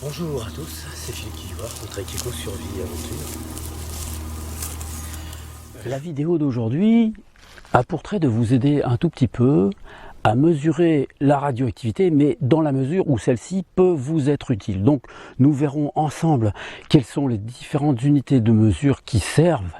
Bonjour à tous, c'est Philippe Guillouard, votre Éco Survie Aventure. La vidéo d'aujourd'hui a pour trait de vous aider un tout petit peu à mesurer la radioactivité, mais dans la mesure où celle-ci peut vous être utile. Donc nous verrons ensemble quelles sont les différentes unités de mesure qui servent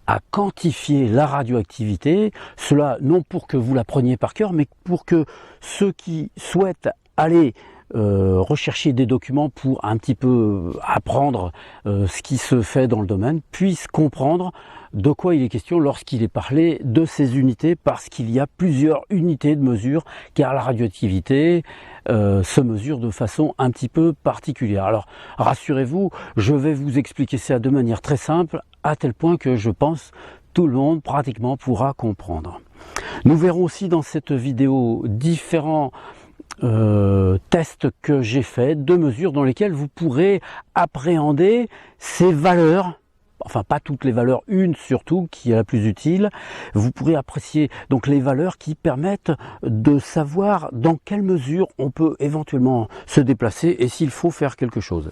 à quantifier la radioactivité, cela non pour que vous la preniez par cœur, mais pour que ceux qui souhaitent aller rechercher des documents pour un petit peu apprendre ce qui se fait dans le domaine, puissent comprendre de quoi il est question lorsqu'il est parlé de ces unités, parce qu'il y a plusieurs unités de mesure, car la radioactivité se mesure de façon un petit peu particulière. Alors rassurez-vous, je vais vous expliquer ça de manière très simple, à tel point que je pense tout le monde pratiquement pourra comprendre. Nous verrons aussi dans cette vidéo différents tests que j'ai faits de mesures dans lesquelles vous pourrez appréhender ces valeurs, enfin pas toutes les valeurs, une surtout qui est la plus utile. Vous pourrez apprécier donc les valeurs qui permettent de savoir dans quelle mesure on peut éventuellement se déplacer et s'il faut faire quelque chose.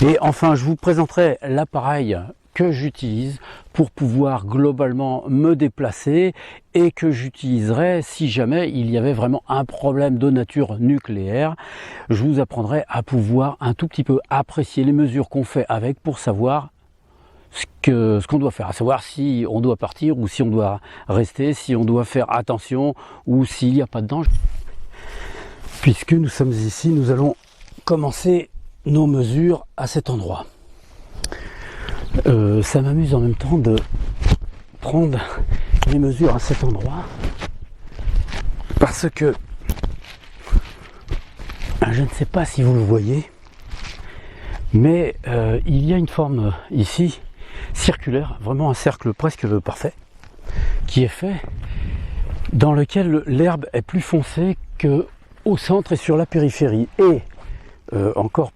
Et enfin, je vous présenterai l'appareil que j'utilise pour pouvoir globalement me déplacer et que j'utiliserai si jamais il y avait vraiment un problème de nature nucléaire. Je vous apprendrai à pouvoir un tout petit peu apprécier les mesures qu'on fait avec pour savoir ce qu'on doit faire, à savoir si on doit partir ou si on doit rester, si on doit faire attention ou s'il n'y a pas de danger. Puisque nous sommes ici, nous allons commencer nos mesures à cet endroit. Ça m'amuse en même temps de prendre les mesures à cet endroit parce que je ne sais pas si vous le voyez, mais il y a une forme ici circulaire, vraiment un cercle presque parfait, qui est fait dans lequel l'herbe est plus foncée que au centre et sur la périphérie. Et encore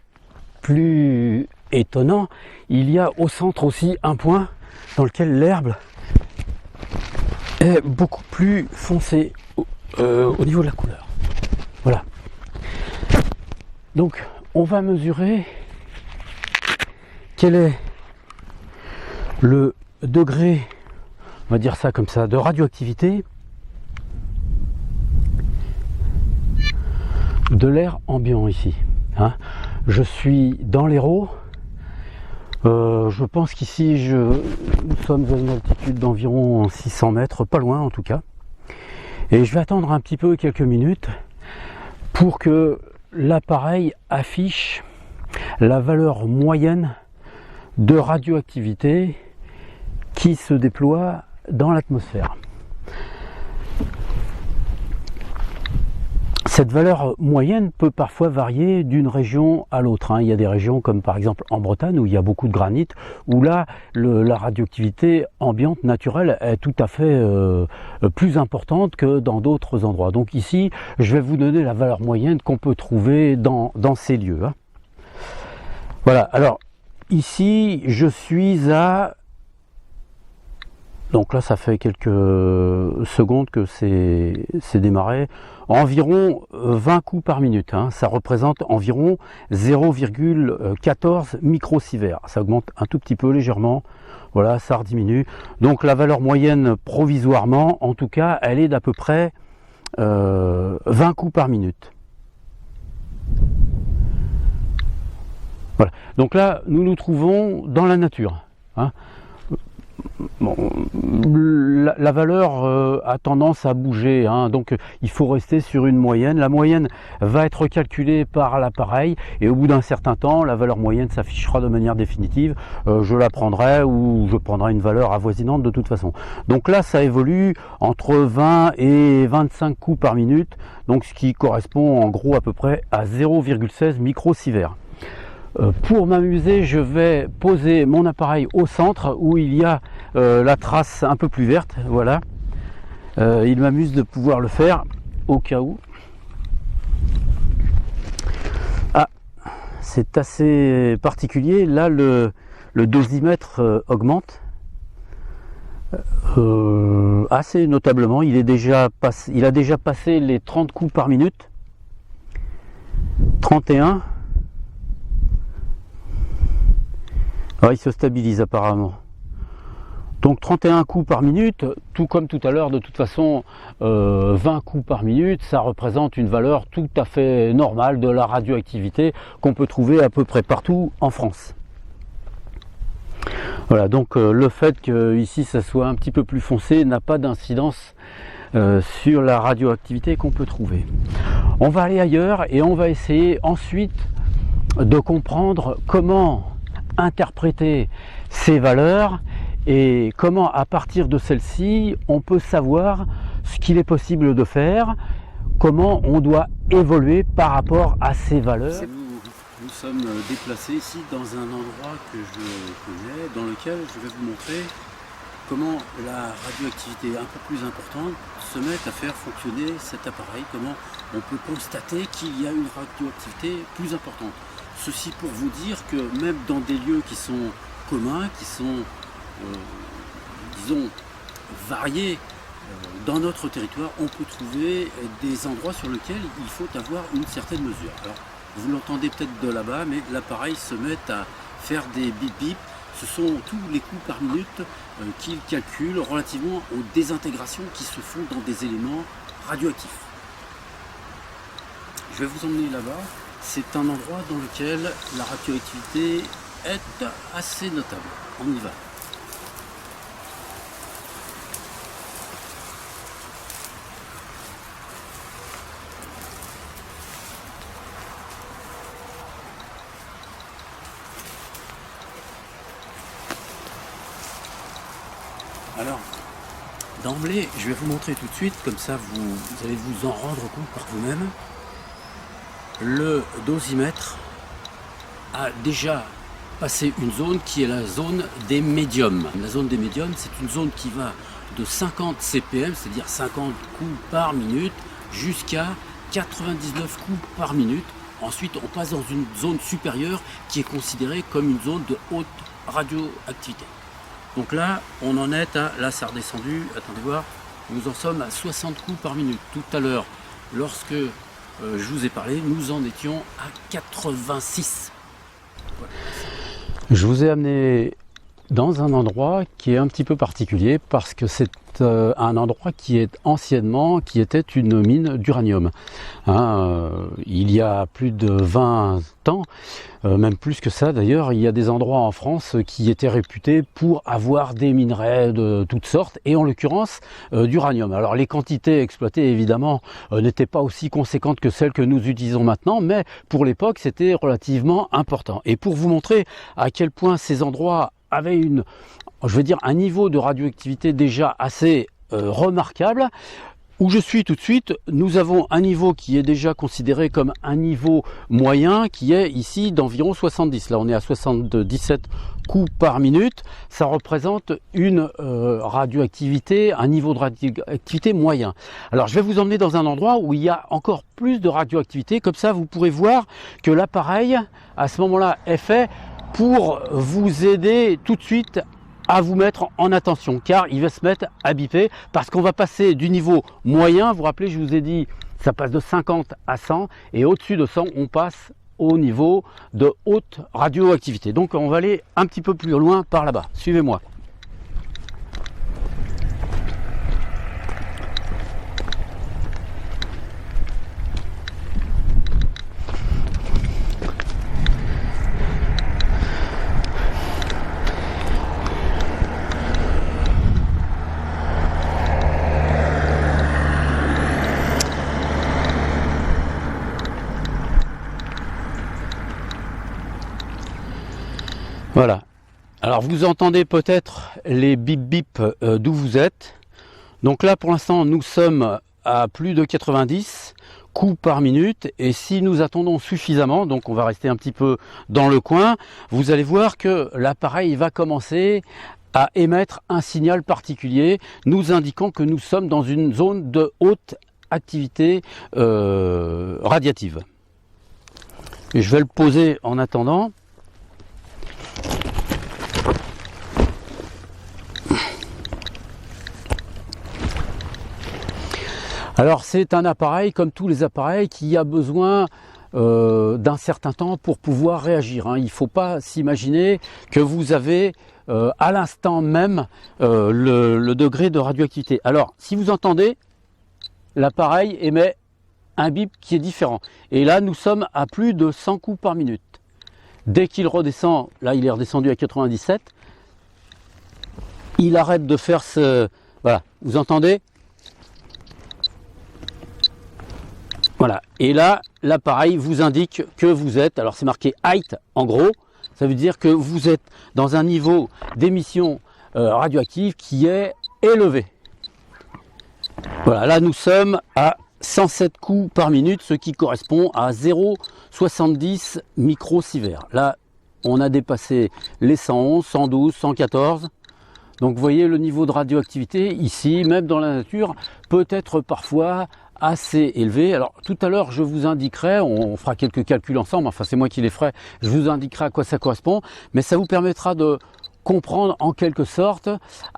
plus étonnant, il y a au centre aussi un point dans lequel l'herbe est beaucoup plus foncée au niveau de la couleur. Voilà. Donc on va mesurer quel est le degré, on va dire ça comme ça, de radioactivité de l'air ambiant ici. Hein. Je suis dans l'Hérault. Je pense qu'ici nous sommes à une altitude d'environ 600 mètres, pas loin en tout cas. Et je vais attendre un petit peu, quelques minutes, pour que l'appareil affiche la valeur moyenne de radioactivité qui se déploie dans l'atmosphère. Cette valeur moyenne peut parfois varier d'une région à l'autre. Il y a des régions comme par exemple en Bretagne où il y a beaucoup de granit, où là la radioactivité ambiante naturelle est tout à fait plus importante que dans d'autres endroits. Donc ici, je vais vous donner la valeur moyenne qu'on peut trouver dans ces lieux. Voilà, alors ici je suis à... Donc là, ça fait quelques secondes que c'est démarré. Environ 20 coups par minute. Ça représente environ 0,14 microsieverts. Ça augmente un tout petit peu légèrement. Voilà, ça rediminue. Donc la valeur moyenne provisoirement, en tout cas, elle est d'à peu près 20 coups par minute. Voilà. Donc là, nous nous trouvons dans la nature. Bon, la valeur a tendance à bouger, donc il faut rester sur une moyenne. La moyenne va être calculée par l'appareil et au bout d'un certain temps, la valeur moyenne s'affichera de manière définitive. Je la prendrai ou je prendrai une valeur avoisinante de toute façon. Donc là, ça évolue entre 20 et 25 coups par minute, donc ce qui correspond en gros à peu près à 0,16 microsieverts. Pour m'amuser, je vais poser mon appareil au centre où il y a la trace un peu plus verte. Voilà. Il m'amuse de pouvoir le faire au cas où. Ah, c'est assez particulier. Là, le dosimètre augmente assez notablement. Il a déjà passé les 30 coups par minute. 31. Alors, il se stabilise apparemment. Donc 31 coups par minute, tout comme tout à l'heure, de toute façon 20 coups par minute, ça représente une valeur tout à fait normale de la radioactivité qu'on peut trouver à peu près partout en France. Voilà, donc le fait que ici ça soit un petit peu plus foncé n'a pas d'incidence sur la radioactivité qu'on peut trouver. On va aller ailleurs et on va essayer ensuite de comprendre comment interpréter ces valeurs et comment à partir de celles-ci on peut savoir ce qu'il est possible de faire, comment on doit évoluer par rapport à ces valeurs. Nous sommes déplacés ici dans un endroit que je connais, dans lequel je vais vous montrer comment la radioactivité un peu plus importante se met à faire fonctionner cet appareil, comment on peut constater qu'il y a une radioactivité plus importante. Ceci pour vous dire que même dans des lieux qui sont communs, qui sont disons variés dans notre territoire, on peut trouver des endroits sur lesquels il faut avoir une certaine mesure. Alors, vous l'entendez peut-être de là-bas, mais l'appareil se met à faire des bip bip. Ce sont tous les coups par minute qu'il calcule relativement aux désintégrations qui se font dans des éléments radioactifs. Je vais vous emmener là-bas. C'est un endroit dans lequel la radioactivité est assez notable. On y va. Alors, d'emblée, je vais vous montrer tout de suite, comme ça vous allez vous en rendre compte par vous-même. Le dosimètre a déjà passé une zone qui est la zone des médiums. La zone des médiums, c'est une zone qui va de 50 CPM, c'est-à-dire 50 coups par minute, jusqu'à 99 coups par minute. Ensuite, on passe dans une zone supérieure qui est considérée comme une zone de haute radioactivité. Donc là, on en est à, là ça a redescendu, attendez voir, nous en sommes à 60 coups par minute. Tout à l'heure, lorsque je vous ai parlé, nous en étions à 86. Voilà. Je vous ai amené dans un endroit qui est un petit peu particulier parce que c'est un endroit qui était une mine d'uranium. Il y a plus de 20 ans, même plus que ça d'ailleurs, il y a des endroits en France qui étaient réputés pour avoir des minerais de toutes sortes et en l'occurrence d'uranium. Alors les quantités exploitées évidemment n'étaient pas aussi conséquentes que celles que nous utilisons maintenant, mais pour l'époque c'était relativement important. Et pour vous montrer à quel point ces endroits avaient un niveau de radioactivité déjà assez remarquable, où je suis tout de suite, nous avons un niveau qui est déjà considéré comme un niveau moyen, qui est ici d'environ 70. Là on est à 77 coups par minute, ça représente une radioactivité, un niveau de radioactivité moyen. Alors je vais vous emmener dans un endroit où il y a encore plus de radioactivité, comme ça vous pourrez voir que l'appareil à ce moment-là est fait pour vous aider tout de suite à vous mettre en attention, car il va se mettre à biper parce qu'on va passer du niveau moyen, vous vous rappelez, je vous ai dit, ça passe de 50 à 100 et au-dessus de 100, on passe au niveau de haute radioactivité. Donc on va aller un petit peu plus loin par là-bas. Suivez-moi. Voilà. Alors vous entendez peut-être les bip bip d'où vous êtes. Donc là pour l'instant nous sommes à plus de 90 coups par minute et si nous attendons suffisamment, donc on va rester un petit peu dans le coin, vous allez voir que l'appareil va commencer à émettre un signal particulier nous indiquant que nous sommes dans une zone de haute activité radiative. Et je vais le poser en attendant. Alors c'est un appareil comme tous les appareils qui a besoin d'un certain temps pour pouvoir réagir. Il ne faut pas s'imaginer que vous avez à l'instant même le degré de radioactivité. Alors, si vous entendez, l'appareil émet un bip qui est différent. Et là, nous sommes à plus de 100 coups par minute. Dès qu'il redescend, là il est redescendu à 97, il arrête de faire ce... Voilà, vous entendez? Voilà, et là, l'appareil vous indique que vous êtes, alors c'est marqué height en gros, ça veut dire que vous êtes dans un niveau d'émission radioactive qui est élevé. Voilà, là nous sommes à 107 coups par minute, ce qui correspond à 0,70 microsieverts. Là, on a dépassé les 111, 112, 114. Donc vous voyez le niveau de radioactivité ici, même dans la nature, peut être parfois assez élevé. Alors tout à l'heure je vous indiquerai, on fera quelques calculs ensemble, enfin c'est moi qui les ferai, je vous indiquerai à quoi ça correspond, mais ça vous permettra de comprendre en quelque sorte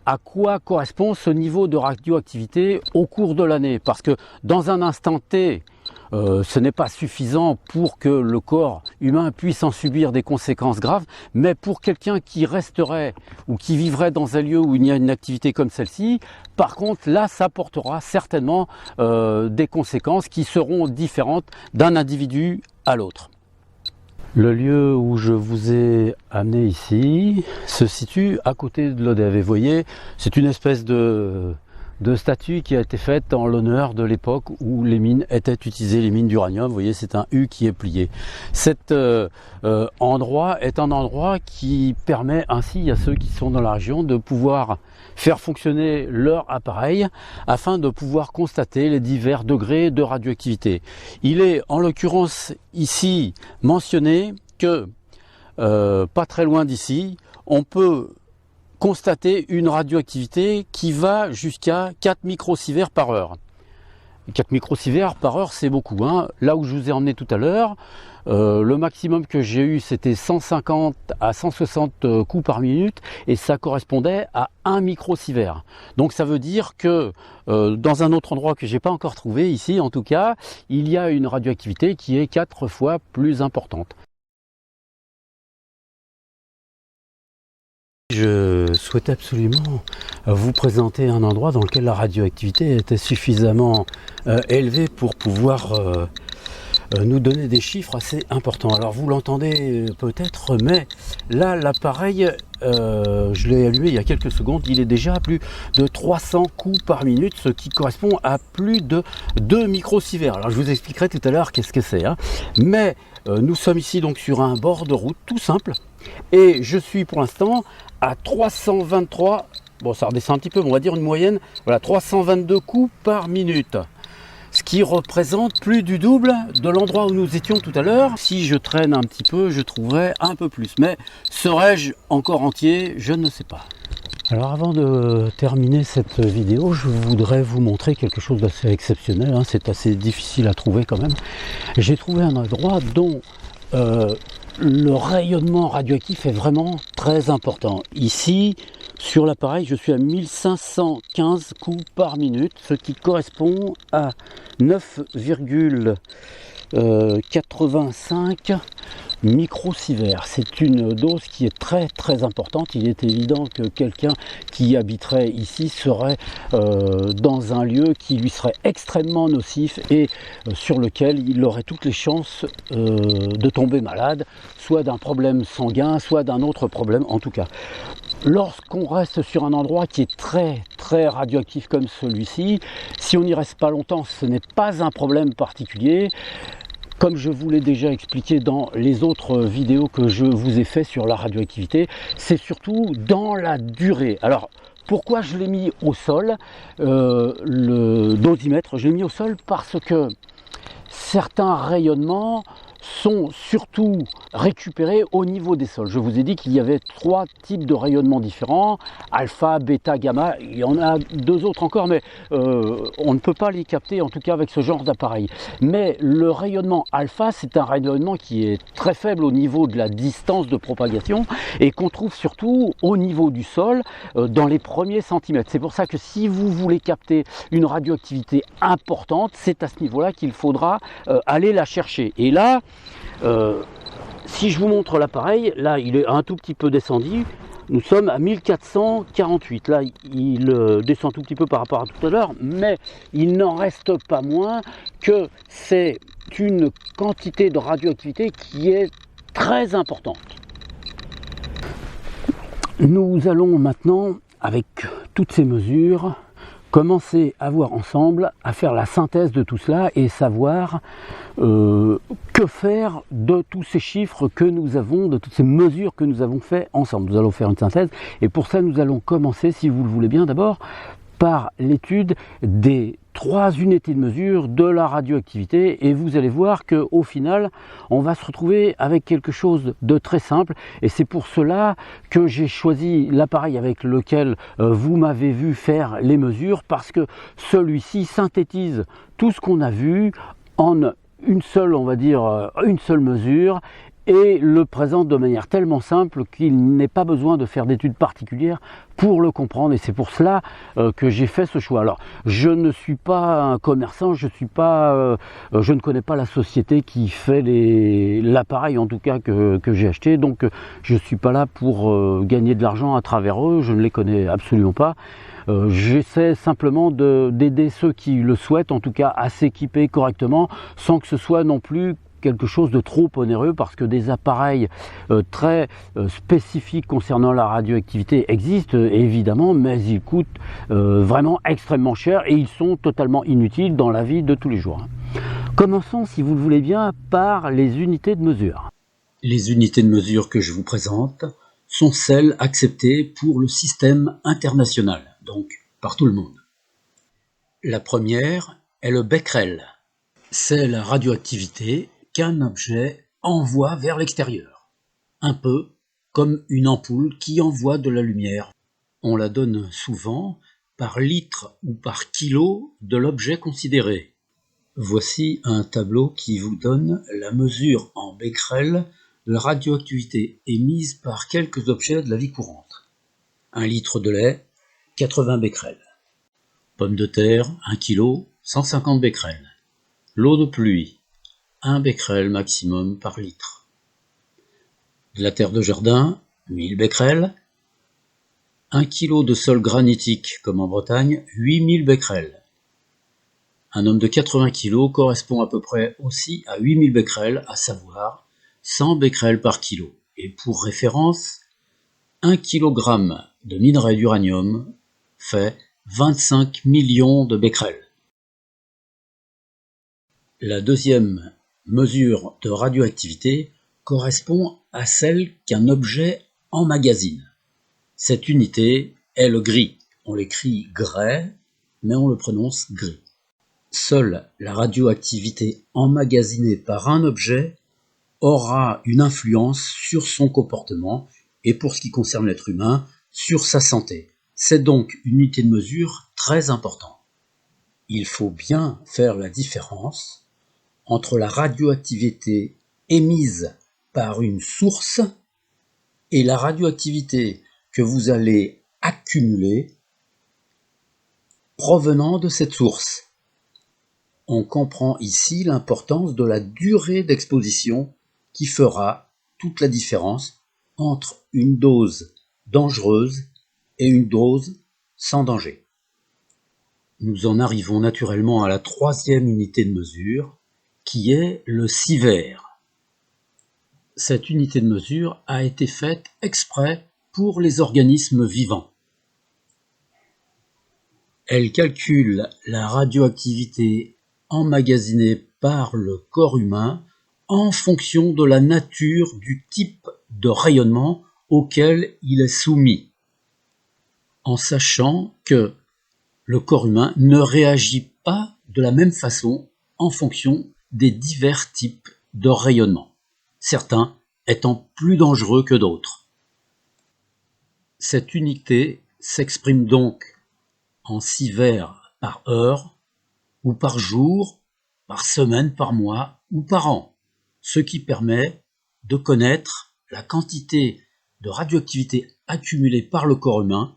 à quoi correspond ce niveau de radioactivité au cours de l'année. Parce que dans un instant T, ce n'est pas suffisant pour que le corps humain puisse en subir des conséquences graves, mais pour quelqu'un qui resterait ou qui vivrait dans un lieu où il y a une activité comme celle-ci, par contre là ça portera certainement des conséquences qui seront différentes d'un individu à l'autre. Le lieu où je vous ai amené ici se situe à côté de l'Odève. Et vous voyez, c'est une espèce de statue qui a été faite en l'honneur de l'époque où les mines étaient utilisées, les mines d'uranium. Vous voyez, c'est un U qui est plié. Cet endroit est un endroit qui permet ainsi à ceux qui sont dans la région de pouvoir faire fonctionner leur appareil afin de pouvoir constater les divers degrés de radioactivité. Il est en l'occurrence ici mentionné que pas très loin d'ici, on peut constater une radioactivité qui va jusqu'à 4 microsieverts par heure. 4 microsieverts par heure, c'est beaucoup. Là où je vous ai emmené tout à l'heure, le maximum que j'ai eu, c'était 150 à 160 coups par minute et ça correspondait à 1 microsievert. Donc ça veut dire que dans un autre endroit que j'ai pas encore trouvé, ici en tout cas, il y a une radioactivité qui est 4 fois plus importante. Je souhaitais absolument vous présenter un endroit dans lequel la radioactivité était suffisamment élevée pour pouvoir nous donner des chiffres assez importants. Alors vous l'entendez peut-être, mais là l'appareil, je l'ai allumé il y a quelques secondes, il est déjà à plus de 300 coups par minute, ce qui correspond à plus de 2 microsieverts. Alors je vous expliquerai tout à l'heure qu'est-ce que c'est, mais nous sommes ici donc sur un bord de route tout simple, et je suis pour l'instant à 323, bon ça redescend un petit peu, mais on va dire une moyenne, voilà, 322 coups par minute. Ce qui représente plus du double de l'endroit où nous étions tout à l'heure. Si je traîne un petit peu, je trouverai un peu plus. Mais serais-je encore entier? Je ne sais pas. Alors avant de terminer cette vidéo, je voudrais vous montrer quelque chose d'assez exceptionnel. C'est assez difficile à trouver quand même. J'ai trouvé un endroit dont le rayonnement radioactif est vraiment très important. Ici, sur l'appareil, je suis à 1515 coups par minute, ce qui correspond à 9,85 microsieverts. C'est une dose qui est très importante. Il est évident que quelqu'un qui habiterait ici serait dans un lieu qui lui serait extrêmement nocif et sur lequel il aurait toutes les chances de tomber malade, soit d'un problème sanguin, soit d'un autre problème en tout cas. Lorsqu'on reste sur un endroit qui est très radioactif comme celui-ci, si on n'y reste pas longtemps, ce n'est pas un problème particulier. Comme je vous l'ai déjà expliqué dans les autres vidéos que je vous ai fait sur la radioactivité, c'est surtout dans la durée. Alors, pourquoi je l'ai mis au sol, le dosimètre? Je l'ai mis au sol parce que certains rayonnements sont surtout récupérés au niveau des sols. Je vous ai dit qu'il y avait 3 types de rayonnements différents, alpha, bêta, gamma, il y en a 2 autres encore, mais on ne peut pas les capter en tout cas avec ce genre d'appareil. Mais le rayonnement alpha, c'est un rayonnement qui est très faible au niveau de la distance de propagation et qu'on trouve surtout au niveau du sol, dans les premiers centimètres. C'est pour ça que si vous voulez capter une radioactivité importante, c'est à ce niveau-là qu'il faudra aller la chercher. Et là, si je vous montre l'appareil, là il est un tout petit peu descendu, nous sommes à 1448, là il descend tout petit peu par rapport à tout à l'heure, mais il n'en reste pas moins que c'est une quantité de radioactivité qui est très importante. Nous allons maintenant, avec toutes ces mesures, commencer à voir ensemble, à faire la synthèse de tout cela et savoir que faire de tous ces chiffres que nous avons, de toutes ces mesures que nous avons fait ensemble. Nous allons faire une synthèse et pour ça nous allons commencer, si vous le voulez bien, d'abord par l'étude des 3 unités de mesure de la radioactivité et vous allez voir qu'au final on va se retrouver avec quelque chose de très simple et c'est pour cela que j'ai choisi l'appareil avec lequel vous m'avez vu faire les mesures, parce que celui-ci synthétise tout ce qu'on a vu en une seule, on va dire, une seule mesure et le présente de manière tellement simple qu'il n'est pas besoin de faire d'études particulières pour le comprendre, et c'est pour cela que j'ai fait ce choix. Alors, je ne suis pas un commerçant, je ne connais pas la société qui fait l'appareil en tout cas que j'ai acheté, donc je ne suis pas là pour gagner de l'argent à travers eux, je ne les connais absolument pas. J'essaie simplement d'aider ceux qui le souhaitent, en tout cas à s'équiper correctement, sans que ce soit non plus quelque chose de trop onéreux, parce que des appareils très spécifiques concernant la radioactivité existent évidemment, mais ils coûtent vraiment extrêmement cher et ils sont totalement inutiles dans la vie de tous les jours. Commençons, si vous le voulez bien, par les unités de mesure. Les unités de mesure que je vous présente sont celles acceptées pour le système international, donc par tout le monde. La première est le becquerel. C'est la radioactivité qu'un objet envoie vers l'extérieur, un peu comme une ampoule qui envoie de la lumière. On la donne souvent par litre ou par kilo de l'objet considéré. Voici un tableau qui vous donne la mesure en becquerel de la radioactivité émise par quelques objets de la vie courante. 1 litre de lait, 80 becquerels. Pommes de terre, 1 kg, 150 becquerels. L'eau de pluie, 1 becquerel maximum par litre. De la terre de jardin, 1000 becquerels. 1 kg de sol granitique, comme en Bretagne, 8000 becquerels. Un homme de 80 kg correspond à peu près aussi à 8000 becquerels, à savoir 100 becquerels par kilo. Et pour référence, 1 kg de minerai d'uranium fait 25 millions de becquerels. La deuxième mesure de radioactivité correspond à celle qu'un objet emmagasine. Cette unité est le gris. On l'écrit gray, mais on le prononce gris. Seule la radioactivité emmagasinée par un objet aura une influence sur son comportement et, pour ce qui concerne l'être humain, sur sa santé. C'est donc une unité de mesure très importante. Il faut bien faire la différence entre la radioactivité émise par une source et la radioactivité que vous allez accumuler provenant de cette source. On comprend ici l'importance de la durée d'exposition qui fera toute la différence entre une dose dangereuse et une dose sans danger. Nous en arrivons naturellement à la troisième unité de mesure, qui est le sievert. Cette unité de mesure a été faite exprès pour les organismes vivants. Elle calcule la radioactivité emmagasinée par le corps humain en fonction de la nature du type de rayonnement auquel il est soumis, en sachant que le corps humain ne réagit pas de la même façon en fonction des divers types de rayonnement. Certains étant plus dangereux que d'autres. Cette unité s'exprime donc en sieverts par heure, ou par jour, par semaine, par mois ou par an, ce qui permet de connaître la quantité de radioactivité accumulée par le corps humain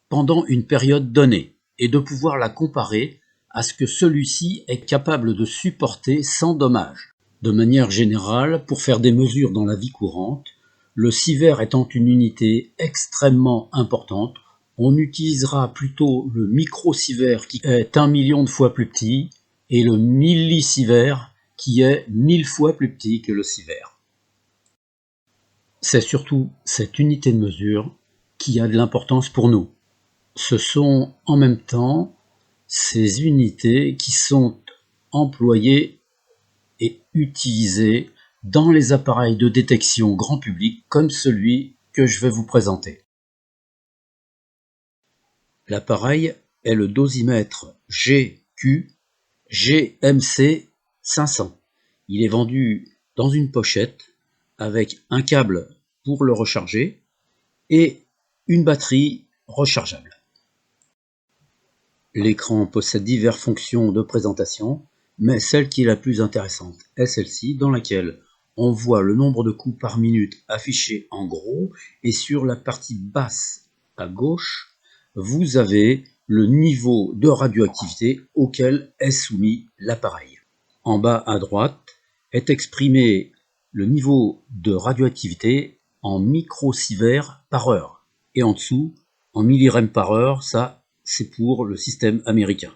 pendant une période donnée et de pouvoir la comparer à ce que celui-ci est capable de supporter sans dommage. De manière générale, pour faire des mesures dans la vie courante, le sievert étant une unité extrêmement importante, on utilisera plutôt le microsievert qui est 1 million de fois plus petit et le millisievert qui est 1000 fois plus petit que le sievert. C'est surtout cette unité de mesure qui a de l'importance pour nous. Ce sont en même temps ces unités qui sont employées et utilisées dans les appareils de détection grand public comme celui que je vais vous présenter. L'appareil est le dosimètre GQ GMC 500. Il est vendu dans une pochette avec un câble pour le recharger et une batterie rechargeable. L'écran possède diverses fonctions de présentation, mais celle qui est la plus intéressante est celle-ci, dans laquelle on voit le nombre de coups par minute affiché en gros, et sur la partie basse à gauche, vous avez le niveau de radioactivité auquel est soumis l'appareil. En bas à droite est exprimé le niveau de radioactivité en microsieverts par heure, et en dessous en millirem par heure, ça c'est pour le système américain.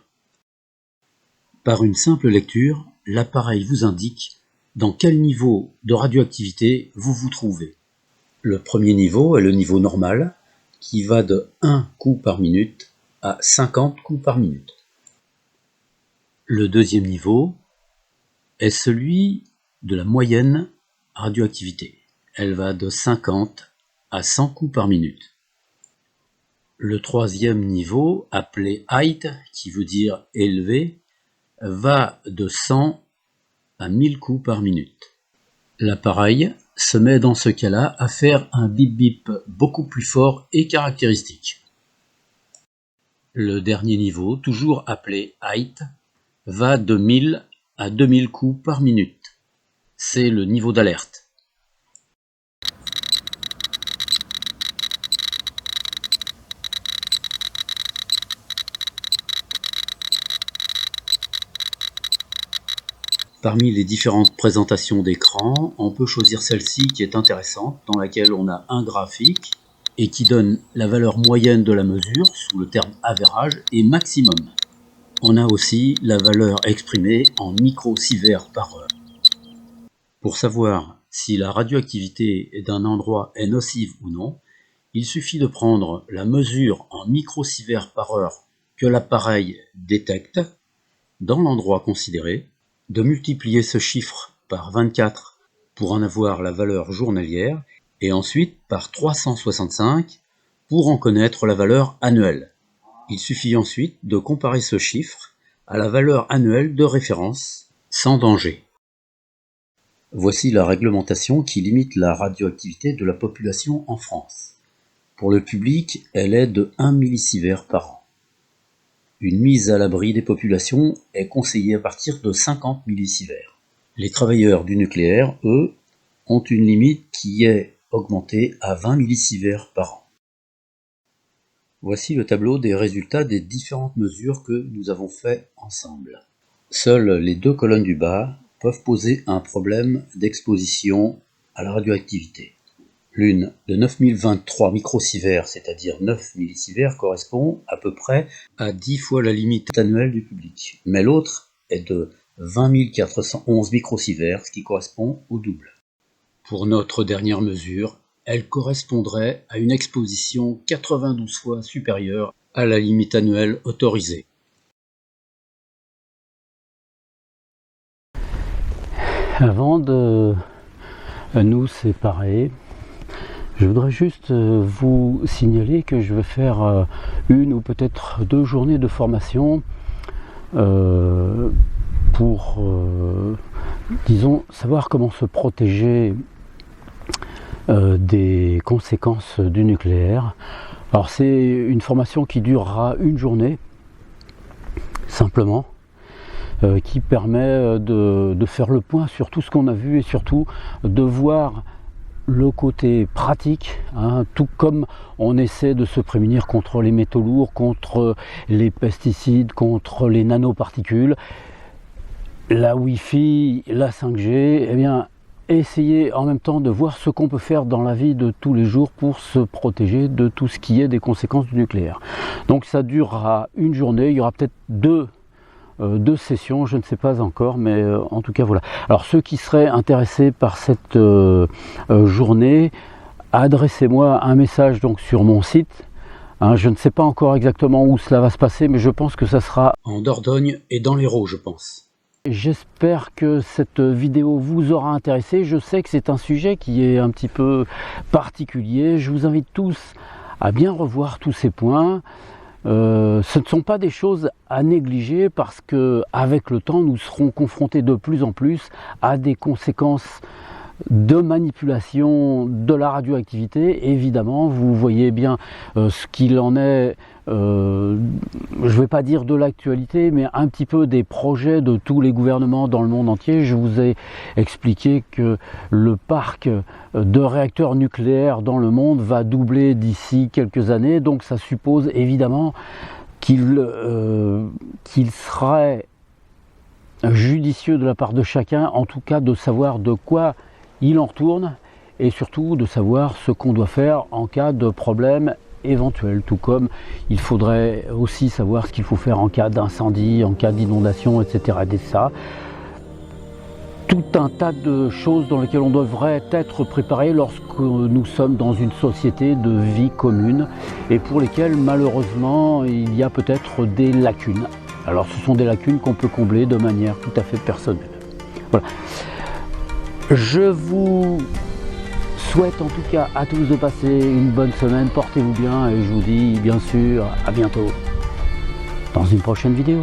Par une simple lecture, l'appareil vous indique dans quel niveau de radioactivité vous vous trouvez. Le premier niveau est le niveau normal, qui va de 1 coup par minute à 50 coups par minute. Le deuxième niveau est celui de la moyenne radioactivité. Elle va de 50 à 100 coups par minute. Le troisième niveau, appelé height, qui veut dire élevé, va de 100 à 1000 coups par minute. L'appareil se met dans ce cas-là à faire un bip-bip beaucoup plus fort et caractéristique. Le dernier niveau, toujours appelé height, va de 1000 à 2000 coups par minute. C'est le niveau d'alerte. Parmi les différentes présentations d'écran, on peut choisir celle-ci qui est intéressante, dans laquelle on a un graphique et qui donne la valeur moyenne de la mesure sous le terme average et maximum. On a aussi la valeur exprimée en microsieverts par heure. Pour savoir si la radioactivité d'un endroit est nocive ou non, il suffit de prendre la mesure en microsieverts par heure que l'appareil détecte dans l'endroit considéré, de multiplier ce chiffre par 24 pour en avoir la valeur journalière, et ensuite par 365 pour en connaître la valeur annuelle. Il suffit ensuite de comparer ce chiffre à la valeur annuelle de référence, sans danger. Voici la réglementation qui limite la radioactivité de la population en France. Pour le public, elle est de 1 millisievert par an. Une mise à l'abri des populations est conseillée à partir de 50 millisieverts. Les travailleurs du nucléaire, eux, ont une limite qui est augmentée à 20 millisieverts par an. Voici le tableau des résultats des différentes mesures que nous avons fait ensemble. Seules les deux colonnes du bas peuvent poser un problème d'exposition à la radioactivité. L'une de 9023 microsieverts, c'est-à-dire 9 millisieverts, correspond à peu près à 10 fois la limite annuelle du public. Mais l'autre est de 20 411 microsieverts, ce qui correspond au double. Pour notre dernière mesure, elle correspondrait à une exposition 92 fois supérieure à la limite annuelle autorisée. Avant de nous séparer, je voudrais juste vous signaler que je vais faire une ou peut-être 2 journées de formation pour, disons, savoir comment se protéger des conséquences du nucléaire. Alors c'est une formation qui durera une journée, simplement, qui permet de faire le point sur tout ce qu'on a vu et surtout de voir le côté pratique, hein, tout comme on essaie de se prémunir contre les métaux lourds, contre les pesticides, contre les nanoparticules, la Wi-Fi, la 5G, eh bien, essayer en même temps de voir ce qu'on peut faire dans la vie de tous les jours pour se protéger de tout ce qui est des conséquences du nucléaire. Donc ça durera une journée, il y aura peut-être deux sessions, je ne sais pas encore, mais en tout cas voilà. Alors ceux qui seraient intéressés par cette journée, adressez-moi un message donc sur mon site. Hein, je ne sais pas encore exactement où cela va se passer, mais je pense que ça sera en Dordogne et dans l'Hérault, je pense. J'espère que cette vidéo vous aura intéressé. Je sais que c'est un sujet qui est un petit peu particulier. Je vous invite tous à bien revoir tous ces points. Ce ne sont pas des choses à négliger parce que avec le temps, nous serons confrontés de plus en plus à des conséquences de manipulation de la radioactivité. Évidemment, vous voyez bien ce qu'il en est, je ne vais pas dire de l'actualité, mais un petit peu des projets de tous les gouvernements dans le monde entier. Je vous ai expliqué que le parc de réacteurs nucléaires dans le monde va doubler d'ici quelques années, donc ça suppose évidemment qu'il serait judicieux de la part de chacun, en tout cas de savoir de quoi il en retourne et surtout de savoir ce qu'on doit faire en cas de problème éventuel, tout comme il faudrait aussi savoir ce qu'il faut faire en cas d'incendie, en cas d'inondation, etc. Et ça, tout un tas de choses dans lesquelles on devrait être préparé lorsque nous sommes dans une société de vie commune et pour lesquelles malheureusement il y a peut-être des lacunes. Alors ce sont des lacunes qu'on peut combler de manière tout à fait personnelle. Voilà. Je vous souhaite en tout cas à tous de passer une bonne semaine, portez-vous bien et je vous dis bien sûr à bientôt dans une prochaine vidéo.